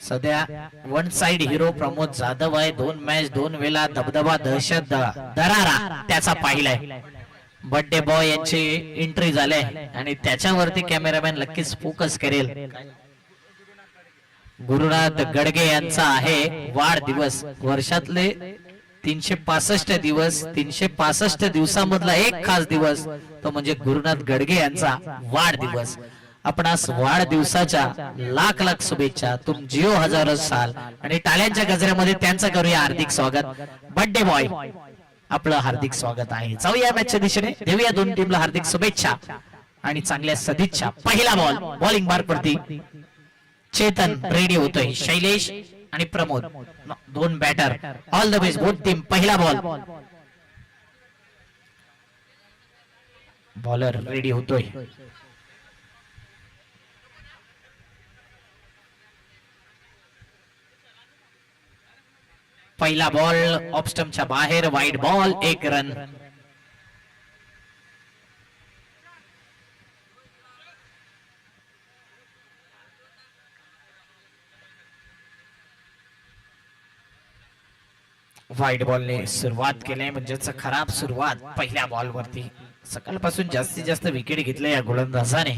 सध्या one side hero Pramod Jadhav आहे. 2 match 2 वेळा दबदबा दहशत दरारा त्याचा पाहिलाय. बर्थडे बॉय यांची एंट्री झाले आणि त्याच्यावरती कॅमेरामॅन नक्कीच फोकस करेल. गुरुनाथ गडगे यांचा आहे वाढदिवस. वर्षातले 365 दिवस 365 दिवसामधला एक खास दिवस तो म्हणजे गुरुनाथ गडगे यांचा वाढदिवस. आपणास वाढदिवसाच्या लाख लाख शुभेच्छा. तुम जिओ हजारो साल आणि टाळ्यांच्या गजऱ्यामध्ये त्यांचं करूया हार्दिक स्वागत. बर्थडे बॉय आपलं हार्दिक स्वागत आहे. जाऊया मॅचच्या दिशेने, देऊया दोन टीमला हार्दिक शुभेच्छा आणि चांगल्या सदिच्छा. पहिला बॉल बॉलिंग मार्क वरती चेतन रेडी होतोय. शैलेश आणि Pramod 2 batter. All the best both team. पहिला बॉल बॉलर रेडी होतोय. पहिला बॉल ऑफ स्टंपच्या बाहेर. Wide ball 1 run. वाईड बॉलने सुरुवात केली म्हणजेच खराब सुरुवात पहिल्या बॉल वरती. सकाळपासून जास्तीत जास्त विकेट घेतल्या या गोलंदाजाने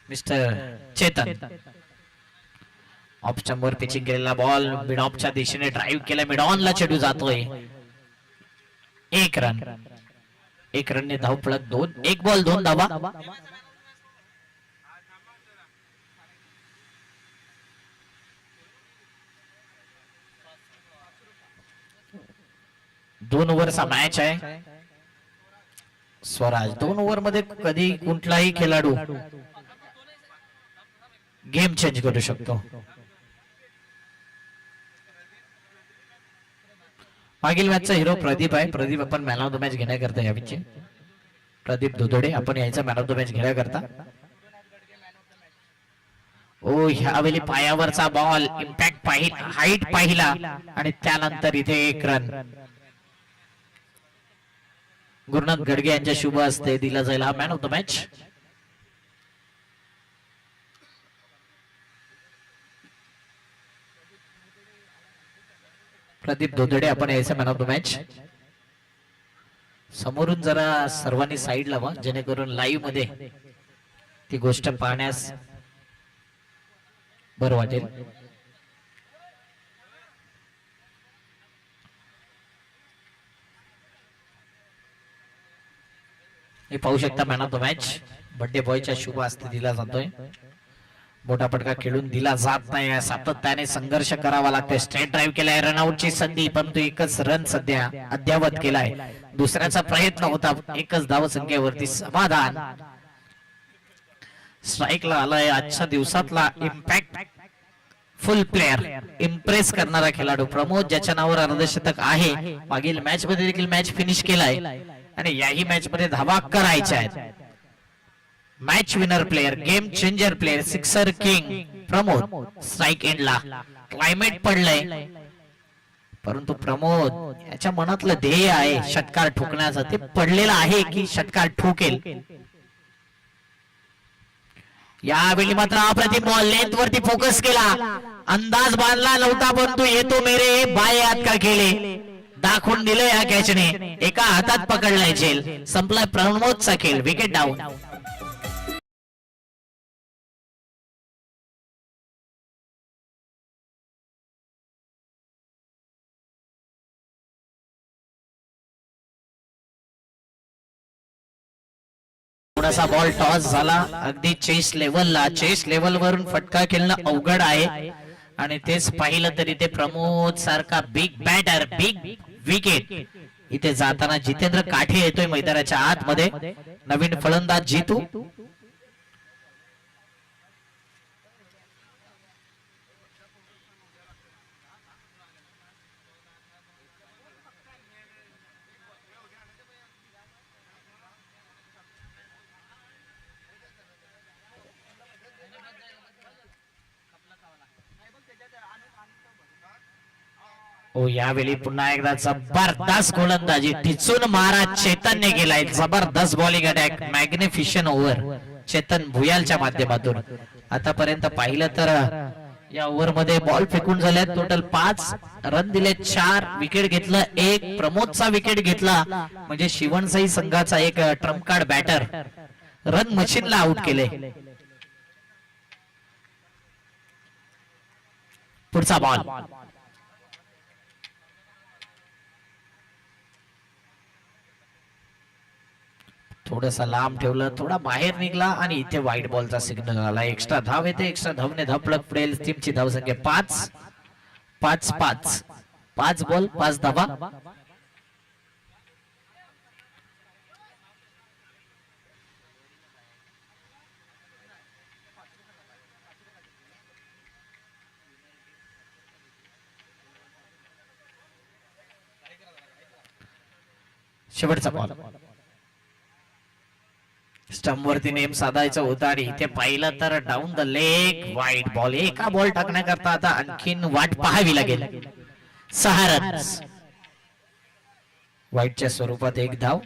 मिस्टर चेतन. ऑफ स्टंप वर पिचिंग केलेला बॉल मिड ऑफच्या दिशेने ड्राईव्ह केला. मिड ऑन ला चेंडू जातोय. 1 रन. 1 रनने धाव पळत 2. 1 बॉल 2 धावा. दोन ओव्हरचा मॅच आहे. स्वराज 2 ओव्हर मध्ये कधी कुठलाही खेळाडू गेम चेंज करू शकतो. मागील मॅचचा हिरो प्रदीप आहे. प्रदीप आपण मॅन ऑफ द मॅच घेण्याकरता यावीचे. प्रदीप दुधोडे आपण यायचा मॅन ऑफ द मॅच घेण्याकरता. ओ ह्यावेळी पायावरचा बॉल इम्पॅक्ट हाईट पाहिला आणि त्यानंतर इथे 1 रन. गुरुनाथ गडगे यांच्या शुभ हस्ते दिला जाईल हा man of the match. Pradeep Dodade आपण यायचं मॅन ऑफ द मॅच. समोरून जरा सर्वांनी साईड लावा जेणेकरून लाईव्ह मध्ये ती गोष्ट पाहण्यास बरं वाटेल. हे पाहू शकता man of the match birthday बॉयच्या शुभ हस्ते दिला जातोय. मोठा फटका खेळून दिला जात नाही. सातत्याने संघर्ष करावा लागतोय. स्ट्रेट ड्राईव्ह केलाय. रनआउटची संधी परंतु 1च रन सध्या अद्यावत केलाय. दुसऱ्याचा प्रयत्न होता. 1च धाव संख्येवरती समाधान. स्ट्राईकला आलाय. आजच्या दिवसातला इम्पॅक्ट फुल प्लेअर इम्प्रेस करणारा खेळाडू प्रमोद ज्याच्या नावावर अर्धशतक आहे. मागील मॅच मध्ये देखील मॅच फिनिश केलाय आणि याही मॅच मध्ये धावा करायच्या आहेत. Match winner player, game changer player, sixer king Pramod. Strike एंडला क्लायमेट पडलंय परंतु प्रमोद याच्या मनातलं ध्येय आहे षटकार ठोकण्याचं. ते पडलेलं आहे की षटकार ठोकेल. यावेळी मात्र अप्रतिम बॉल लेंथ वरती फोकस केला. अंदाज बांधला नव्हता परंतु येतो मेरे बाय हात का खेळे दाखवून दिलं या कॅचने. एका हातात पकडलाय झेल. संपलाय प्रमोदचा खेळ. Wicket down. थोडासा बॉल टॉस झाला. अगदी चेस लेवल वरून फटका खेळणं अवघड आहे आणि तेच पाहिलं तरी ते प्रमोद सारखा बिग बॅटर बिग विकेट इथे जाताना जितेंद्र काठे येतोय मैदानाच्या आतमध्ये. नवीन फलंदाज जितू. ओ यावेळी पुन्हा एकदा जबरदस्त गोलंदाजी ठिचून महाराज चेतनने केलाय. जबरदस्त बॉलिंग अटॅक. मॅग्निफिशियंट ओव्हर चेतन भुयालच्या माध्यमातून. आतापर्यंत पाहिलं तर या ओव्हर मध्ये बॉल फेकून झाले टोटल 5 रन दिले 4 विकेट घेतलं एक प्रमोदचा विकेट घेतला म्हणजे शिवणसाई संघाचा एक ट्रम्प कार्ड बॅटर रन मशीनला आउट केले. पुढचा बॉल थोडंसं लांब ठेवलं थोडा बाहेर निघला आणि इथे व्हाईट बॉलचा सिग्नल आला. एक्स्ट्रा धाव येते एक्स्ट्रा धावने धपलक पडेल. टीमची धावसंख्या 5 5 5 5 बॉल 5 धावा. शेवटचा बॉल स्टंप वरती नेम साधायचा होता आणि इथे पाहिलं तर down the leg white ball. एका बॉल टाकण्याकरता आता आणखीन वाट पाहावी लागेल. 6 रन्स व्हाईटच्या स्वरूपात एक धाव.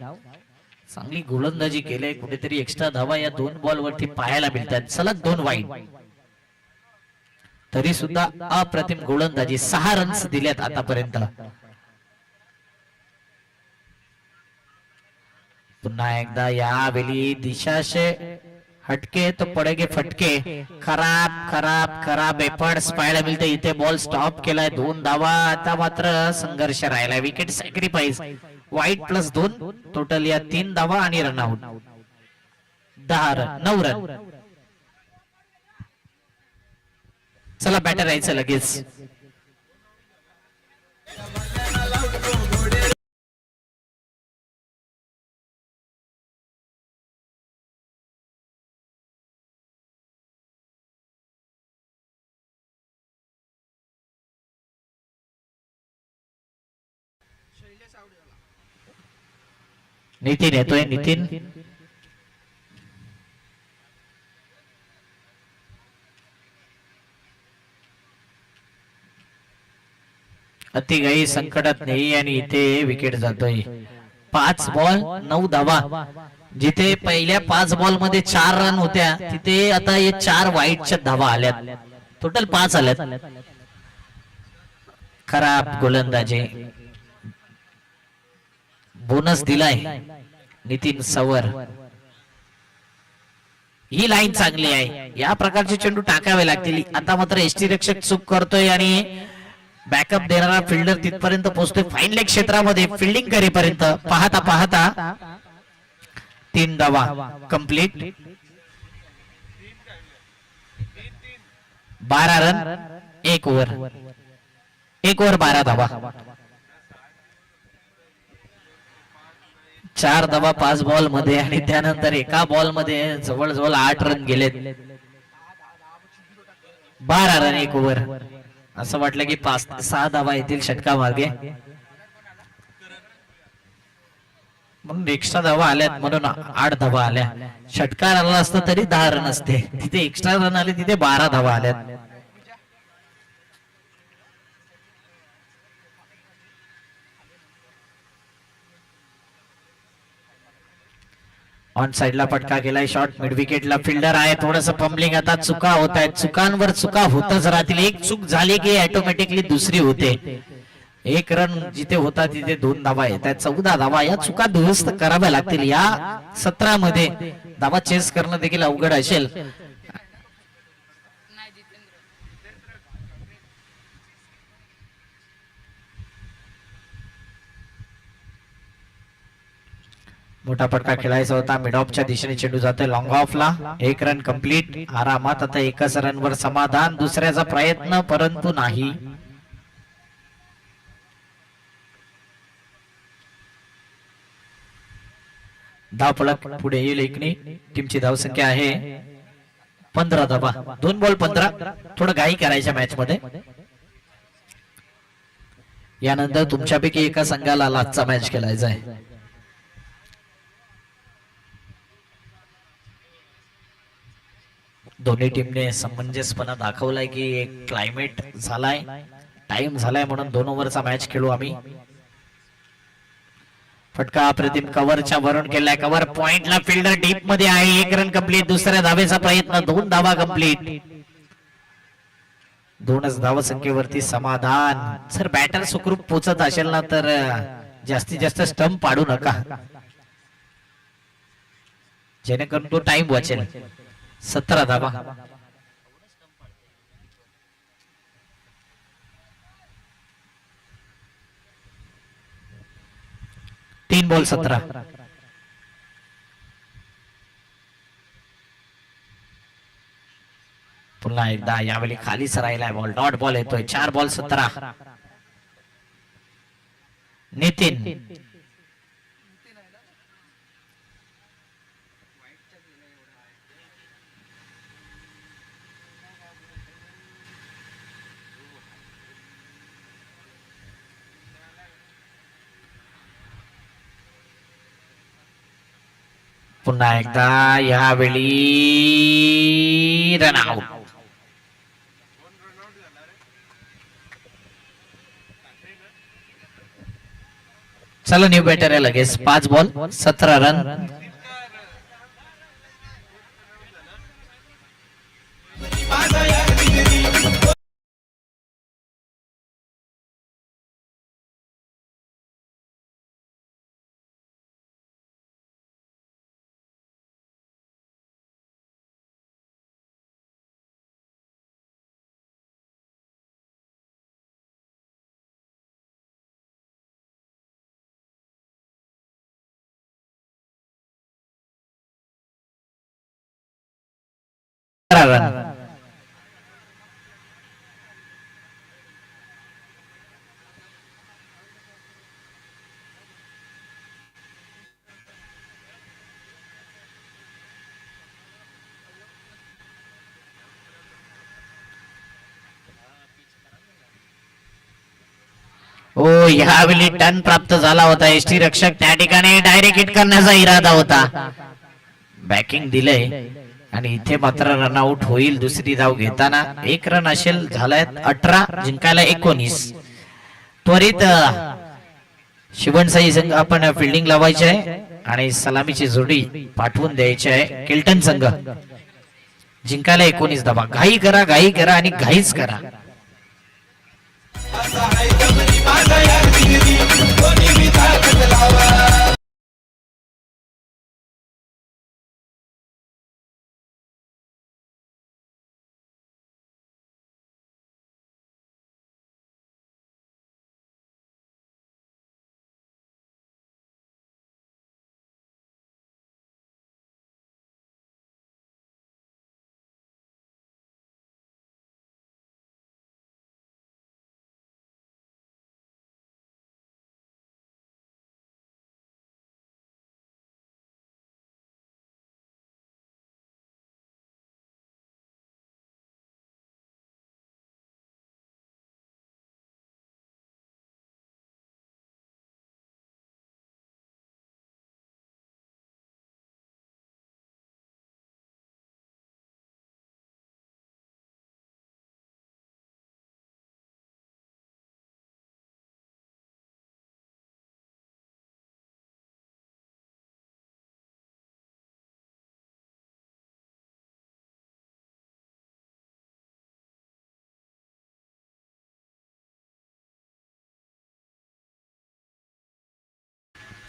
चांगली गोलंदाजी केले कुठेतरी एक्स्ट्रा धावा या 2 बॉल वरती पाहायला मिळतात. सलग 2 वाईट तरी सुद्धा अप्रतिम गोलंदाजी. 6 रन्स दिल्यात आतापर्यंत. पुन्हा एकदा यावेळी दिशा से हटके तो पडेगे फटके. खराब खराब खराब एफर्ट्स पाहायला मिळते. इथे बॉल स्टॉप केलाय 2 धावा. आता मात्र संघर्ष राहिला. विकेट सॅक्रिफाईस वाईट प्लस 2 टोटल या 3 धावा आणि रनआउट 10 रन 9 रन. चला बॅटर यायचं लगेच. नितीन येतोय. नितीन अतिघाई संकटात नाही आणि इथे विकेट जातोय. 5 बॉल 9 धावा. जिथे पहिल्या 5 बॉल मध्ये 4 रन होत्या तिथे आता हे 4 वाईटच्या धावा आल्यात. टोटल 5 आल्यात. खराब गोलंदाजी. बोनस दिलाय नितीन सवर. ही लाईन चांगली आहे. या प्रकारचे चेंडू टाकावे लागतील. आता मात्र एसटी रक्षक चूक करतोय आणि बॅकअप देणारा फिल्डर तिथपर्यंत पोहोचतोय फाईन लेग क्षेत्रामध्ये फिल्डिंग करेपर्यंत. पाहता पाहता 3 धावा कंप्लीट. 12 रन 1 ओव्हर 12 धावा. 4 धावा 5 बॉल मध्ये आणि त्यानंतर एका बॉल मध्ये जवळजवळ 8 रन गेलेत. 12 रन 1 ओव्हर. असं वाटलं की 5 ते 6 धावा येतील षटका मार्गे म्हणून एक्स्ट्रा धावा आल्यात म्हणून 8 धावा आल्या. षटकार आला असतं तरी 10 रन असते. तिथे एक्स्ट्रा रन आले तिथे 12 धावा आल्यात. ऑन साइडला पटका गेलाय. शॉर्ट मिड विकेटला फिल्डर आहे. थोडस पंबलिंग. आता चुका होत आहेत. चुकांवर चुका होतच राहतील. एक चूक झाली की ऑटोमॅटिकली दुसरी होते. 1 रन जिथे होता तिथे 2 धावा येतात. 14 धावा. या चुका दुरुस्त कराव्या लागतील. या सत्रामध्ये धावा चेस करणं देखील अवघड असेल. मोठा पटका खेळायचा होता. मिड ऑफच्या दिशेने चेंडू जातोय लॉंग ऑफला. 1 run complete. आरामात. आता एकाच रनवर समाधान. दुसऱ्याचा प्रयत्न परंतु नाही. धाव फलक पुढे येईल. एकने टीमची धावसंख्या आहे 15 धावा. 2 बॉल 15. थोडं घाई करायच्या मॅच मध्ये. यानंतर तुमच्यापैकी एका संघाला लास्टचा मॅच खेळायचा आहे. दोन्ही टीमने समंजसपणा दाखवलाय की एक क्लायमेट झालाय टाइम झालाय म्हणून 2 ओव्हरचा मॅच खेळू आम्ही. फटका अप्रतिम कव्हरच्या वरून केलाय. कव्हर पॉइंटला फिल्डर डीप मध्ये आहे. 1 रन कंप्लीट. दुसऱ्या धावेचा प्रयत्न. 2 धावा कंप्लीट. 2च धावसंख्येवरती समाधान. जर बॅटर सुखरूप पोचत असेल ना तर जास्तीत जास्त स्टंप पाडू नका, जेणेकरून तो टाइम वाचेल. 17 धावा. 3 बॉल 17. पुन्हा एकदा यावेळी खालीच राहिलाय बॉल. डॉट बॉल येतोय. 4 बॉल 17. नितीन. पुन्हा एकदा यावेळी रन आउट. चला न्यू बॅटर आहे लगेच. 5 बॉल 17 रन. रन. ओ यावेळी टर्न प्राप्त झाला होता. एसटी रक्षक त्या ठिकाणी डायरेक्ट हिट करण्याचा इरादा होता. बॅकिंग दिलंय आणि इथे मात्र रनआउट होईल. दुसरी धाव घेताना 1 रन असेल. झालाय 18, जिंकायला 19. त्वरित शिवणसाई संघ आपण फिल्डिंग लावायची आहे आणि सलामीची जोडी पाठवून द्यायची आहे. किल्टन संघ जिंकायला 19 धावा. घाई करा आणि घाईच करा.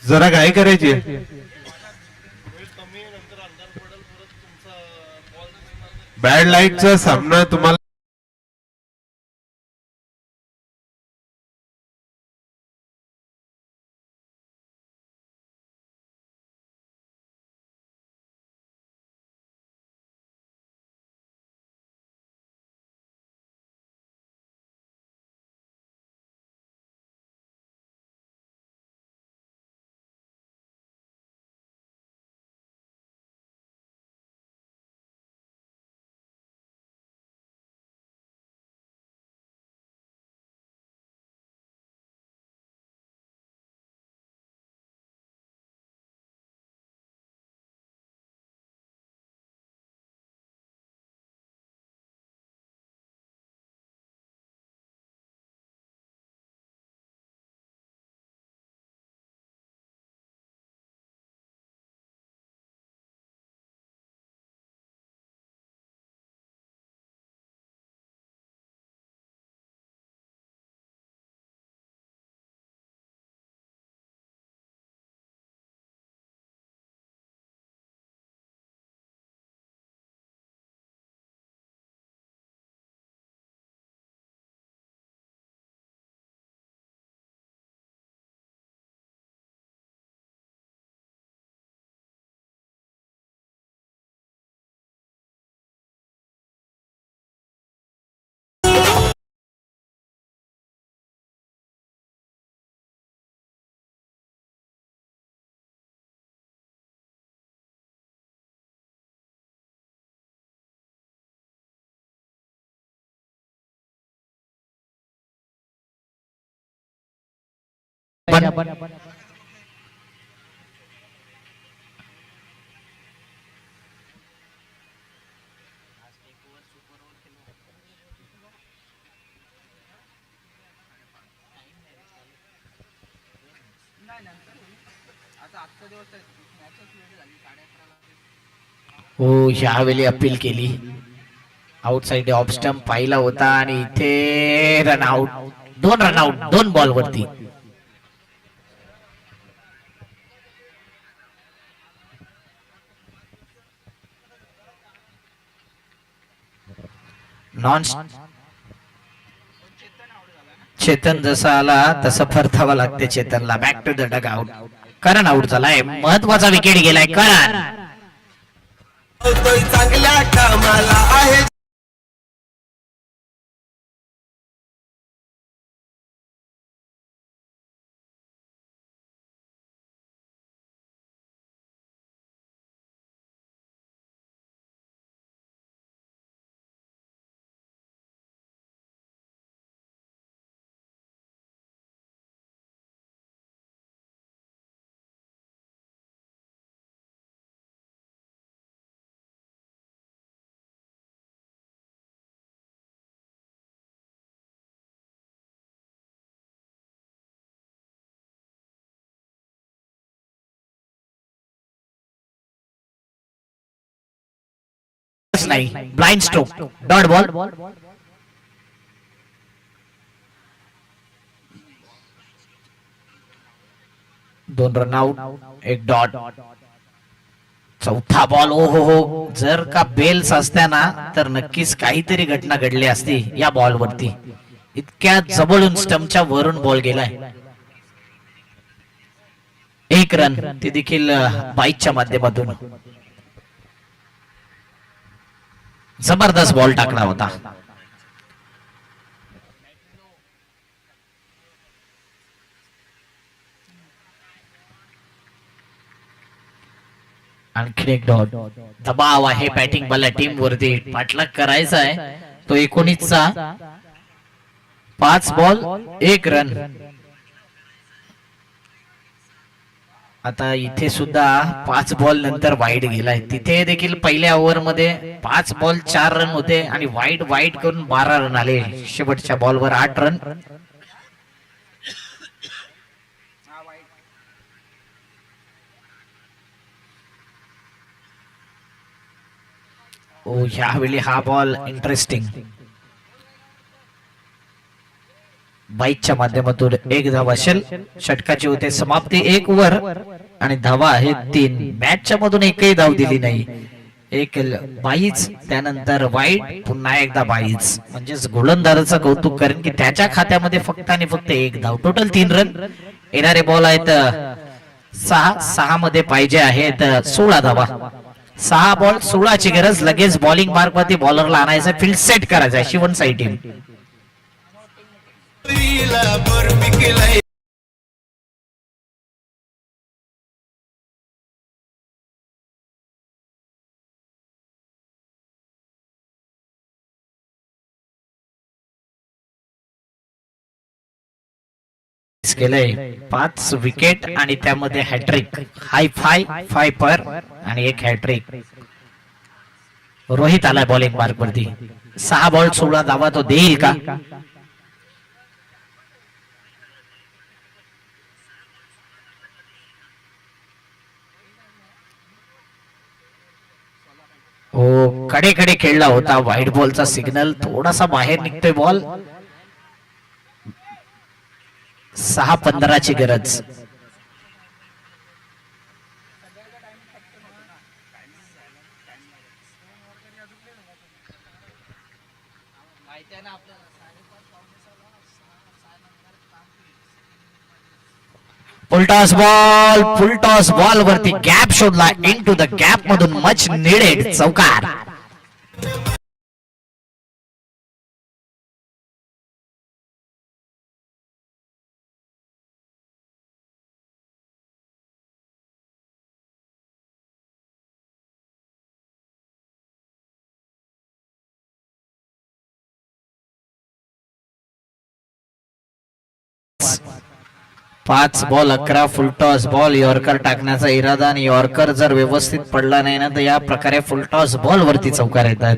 जरा घाई करायची. बॅड लाईटचा सामना तुम्हाला आपण. हो ह्यावेळी अपील केली. आउटसाइड ऑफ स्टंप पाहिला होता आणि इथे रनआउट. 2 रनआउट 2 बॉल वरती. नॉन चेतन जसा आला तसं परतावा लागते चेतनला. Back to the dugout. Karan out झालाय. महत्वाचा विकेट गेलाय करण. चांगल्या कामाला आहे. नाही. Blind stroke. Dot ball. 2 run out 1 dot. चौथा बॉल. ओ हो जर का बेल्स असत्या ना तर नक्कीच काहीतरी घटना घडली असती या बॉल वरती. इतक्या जवळून स्टंपच्या वरून बॉल गेलाय. 1 रन ते देखील बाईकच्या माध्यमातून. जबरदस्त बॉल टाकला होता. आणखी एक डॉट. दबाव आहे बॅटिंग वाल्या टीम वरती. पाठलाग करायचा आहे तो 19चा. 5 बॉल 1 रन. आता इथे सुद्धा 5 बॉल नंतर वाईड गेलाय. तिथे देखील पहिल्या ओव्हर मध्ये 5 बॉल 4 रन होते आणि वाईड करून 12 रन आले. शेवटच्या बॉलवर 8 रन. ओ ह्यावेळी हा बॉल इंटरेस्टिंग. बाईकच्या माध्यमातून 1 धाव असेल. षटकाची होते समाप्ती. 1 ओव्हर आणि धावा आहे 3. मॅचच्या मधून एकही धाव दिली नाही. एक बाईच त्यानंतर वाईट पुन्हा एकदा बाईच. म्हणजेच गोलंदाजाचं कौतुक करेन की त्याच्या खात्यामध्ये फक्त आणि फक्त 1 धाव. Total 3 run. येणारे बॉल आहेत 6 मध्ये पाहिजे आहेत 16 धावा. 6 बॉल 16ची गरज. लगेच बॉलिंग मार्क वरती बॉलरला आणायचं. फील्ड सेट करायचं आहे शिवनसाई टीम. केलंय 5 विकेट आणि त्यामध्ये हॅट्रिक. हाय फाय पर आणि 1 हॅट्रिक. रोहित आलाय बॉलिंग मार्क वरती. 6 बॉल 16 धावा तो देईल का? हो कडे खेळला होता. व्हाईट बॉलचा सिग्नल. थोडासा बाहेर निघतोय बॉल. 6-15ची गरज. फुलटॉस बॉल वरती गॅप शोधला. इनटू द गॅप मधून मच निडेड चौकार. 5 बॉल 11 फुलटॉस बॉल यॉर्कर टाकण्याचा इरादा आणि यॉर्कर जर व्यवस्थित पडला नाही ना तर या प्रकारे फुलटॉस बॉल वरती चौकार येतात.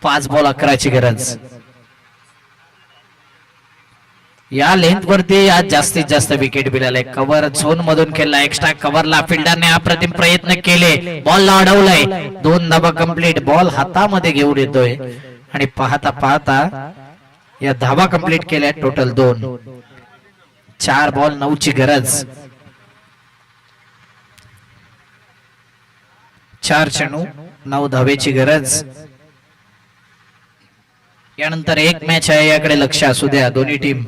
5 बॉल 11 ची गरज. या लेंथ वरती आज जास्तीत जास्त विकेट मिळाले. कव्हर झोन मधून खेळला, एक्स्ट्रा कव्हरला फिल्डरने अप्रतिम प्रयत्न केले, बॉलला अडवलंय. 2 धावा कंप्लीट. बॉल हातामध्ये घेऊन येतोय आणि पाहता पाहता या धावा कंप्लीट केल्या. टोटल 2. 4 बॉल 9 ची गरज. 4 चेंडू 9 धावेची गरज. यानंतर एक मॅच आहे, याकडे लक्ष असू द्या दोन्ही टीम.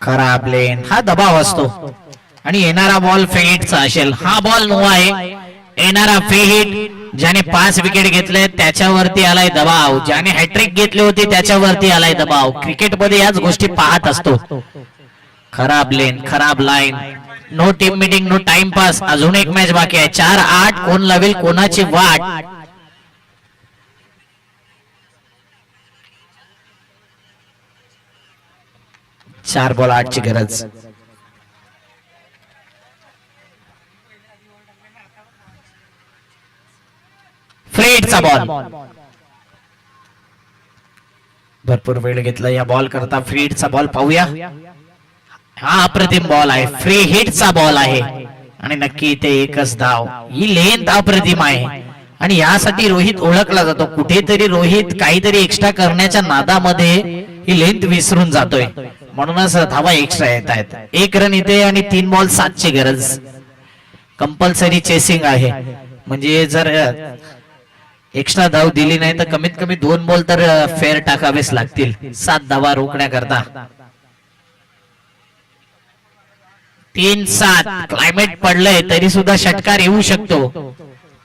खराब लेन, हा दबाव असतो आणि येणारा बॉल फेहिटचा असेल. हा बॉल नो आहे. येणारा फेहिट ज्याने 5 विकेट घेतले त्याच्यावरती आलाय दबाव, ज्याने हॅट्रिक घेतली होती त्याच्यावरती आलाय दबाव. क्रिकेटमध्ये याच गोष्टी पाहत असतो. खराब लेन, खराब line. No team meeting, no time pass. अजून एक मॅच बाकी आहे. 4-8 कोण लावेल कोणाची वाट. 4 बॉल 8 ची गरज. फ्रेडचा बॉल. भरपूर वेळ घेतला या बॉल करता. फ्रीडचा बॉल पाहूया. हा अप्रतिम बॉल आहे, फ्री हिटचा बॉल आहे आणि नक्की इथे एकच धाव. ही लेंथ अप्रतिम आहे आणि यासाठी रोहित ओळखला जातो. कुठेतरी रोहित काहीतरी एक्स्ट्रा करण्याच्या नादामध्ये ही लेंथ विसरून जातोय, म्हणूनच धावा एक्स्ट्रा येत आहेत. 1 रन इथे आणि 3 बॉल 7 ची गरज. कंपल्सरी चेसिंग आहे, म्हणजे जर एक्स्ट्रा धाव दिली नाही तर कमीत कमी 2 बॉल तर फेअर टाकावेच लागतील 7 धावा रोखण्याकरता. 3-7 क्लायमेट पडलंय तरी सुद्धा षटकार येऊ शकतो,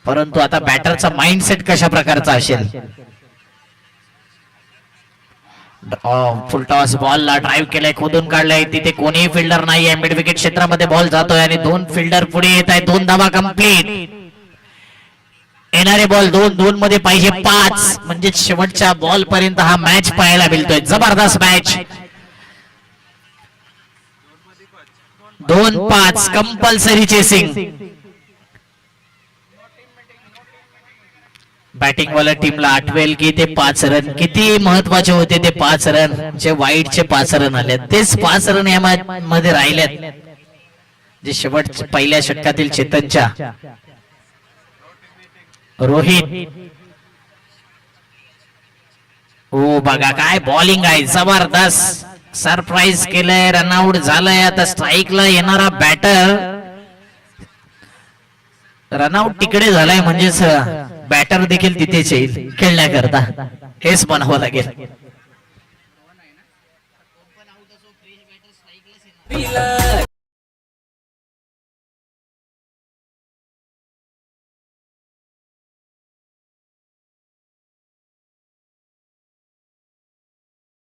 परंतु आता बॅटरचा माइंडसेट कशा प्रकारचा असेल. फुलटॉस बॉलला ड्राईव्ह केलाय, खोदून काढलाय. तिथे कोणीही फिल्डर नाहीये. मिड विकेट क्षेत्रामध्ये बॉल जातोय आणि 2 फिल्डर पुढे येत आहेत. 2 धावा कंप्लीट. येणारे बॉल 2-2 मध्ये पाहिजे 5, म्हणजे शेवटच्या बॉल पर्यंत हा मॅच पाहायला मिळतोय. जबरदस्त मॅच. 2-5 compulsory chasing. बॅटिंग वाल्या टीमला आठवेल की ते 5 रन किती महत्वाचे होते. ते 5 रन जे वाईटचे 5 रन आले, तेच 5 रन या मध्ये राहिलेत, जे शेवट पहिल्या षटकातील चेतनच्या. रोहित, ओ बघा काय बॉलिंग आहे, जबरदस्त. सरप्राईज केलंय, रनआउट झालंय. आता स्ट्राईकला येणारा बॅटर. रनआउट तिकडे झालाय म्हणजेच बॅटर देखील तिथेच येईल खेळण्याकरता. हेच म्हणावं लागेल.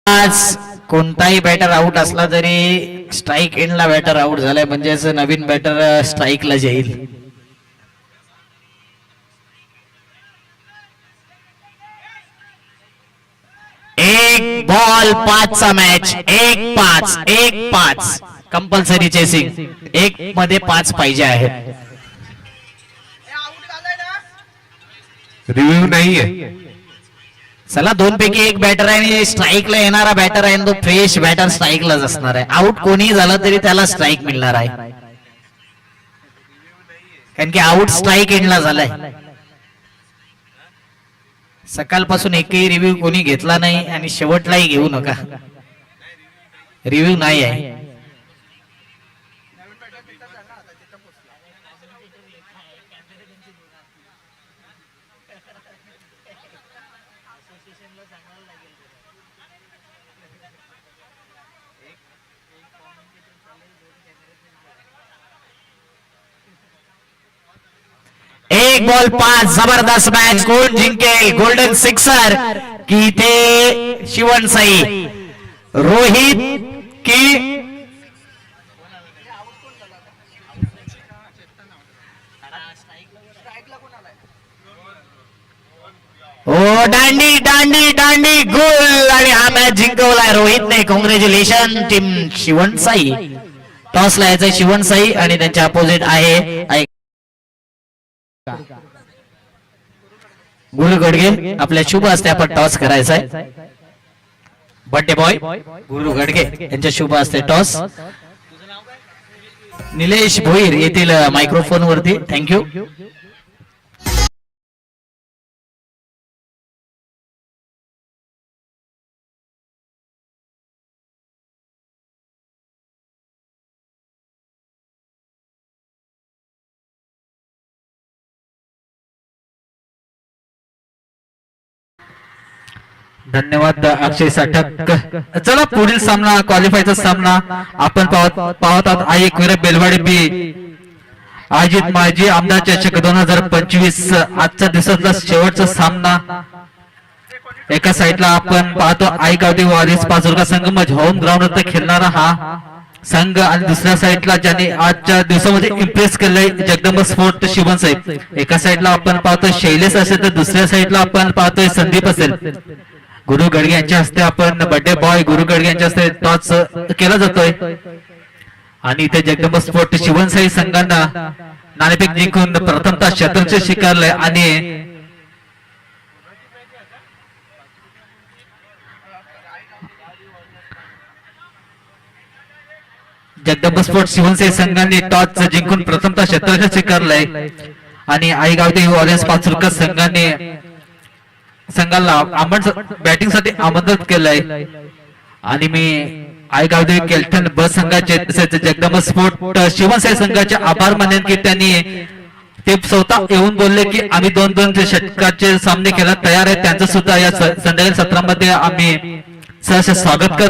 आज कोणताही बॅटर आउट असला तरी स्ट्राईक एंडला बॅटर आउट झालाय, म्हणजेच नवीन बॅटर स्ट्राईकला जाईल. एक बॉल 5 चा मॅच. 1-5 1-5 compulsory chasing. 1 मध्ये 5 पाहिजे आहेत. रिव्ह्यू नाहीये. चला 2 पैकी 1 बॅटर आहे आणि स्ट्राईकला येणारा बॅटर आहे, तो फ्रेश बॅटर स्ट्राईकलाच असणार आहे. आउट कोणी झाला तरी त्याला स्ट्राईक मिळणार आहे, कारण की आउट स्ट्राईक एंडला झालाय. सकाळपासून एकही रिव्ह्यू कोणी घेतला नाही आणि शेवटलाही घेऊ नका. रिव्ह्यू नाही आहे. एक बॉल 5. जबरदस्त मॅच. कोण जिंकेल? गोल्डन सिक्सर की ते शिवनसाई, रोहित की दांडी दांडी दांडी गोल आणि हा मॅच जिंकवलाय रोहितने. Congratulation team शिवणसाई. टॉसला यायचंय शिवणसाई आणि त्यांच्या अपोजिट आहे गुरु गडगे. आपल्या शुभ हस्ते आपण टॉस करायचा आहे. बर्थडे बॉय गुरु गडगे यांच्या शुभ हस्ते टॉस. निलेश भोईर येथील मायक्रोफोन वरती. थँक्यू. धन्यवाद अक्षय साठक. चला पुढील सामना क्वालिफायचा सामना आपण पाहत आहोत. आई एकविरा बेलवाडी बी आयोजित माजी आमदार चषक 2025. आजच्या दिवसातला शेवटचा सामना. एका साईडला आपण पाहतो आई गावदेवी वॉरियर्स पाचोरका संघ होम ग्राउंड वरती खेळणारा हा संघ आणि दुसऱ्या साईडला ज्याने आजच्या दिवसामध्ये इम्प्रेस केलंय जगदंबा स्पोर्ट शिवणसाहेब. एका साईडला आपण पाहतोय शैलेश असेल तर दुसऱ्या साईडला आपण पाहतोय संदीप असेल. गुरु गडगे यांच्या हस्ते आपण बर्थडे बॉय गुरु गडगे यांच्या हस्ते टॉस केला जातोय आणि इथे जगदंबा स्पोर्ट शिवणसाई संघांना नाणेफेक जिंकून प्रथमतः शतरंज स्वीकारलंय आणि जगदंबा स्पोर्ट शिवणसाई संघाने टॉस जिंकून प्रथमतः शतरंज स्वीकारलंय आणि आई गावदेवी वॉरियर्स पाचोरका संघाला बॅटिंग साठी आमंत्रित केलंय आणि मी आई गावदेवी केल्टन ब संघाचे तसेच जगदंबा स्पोर्ट शिवणसाई संघाचे आभार मानेन की त्यांनी ते स्वतः येऊन बोलले की आम्ही 2-2 षटकाचे सामने खेळायला तयार आहे. त्यांचं सुद्धा या संध्याकाळी सत्रामध्ये आम्ही सहर्ष स्वागत करतो.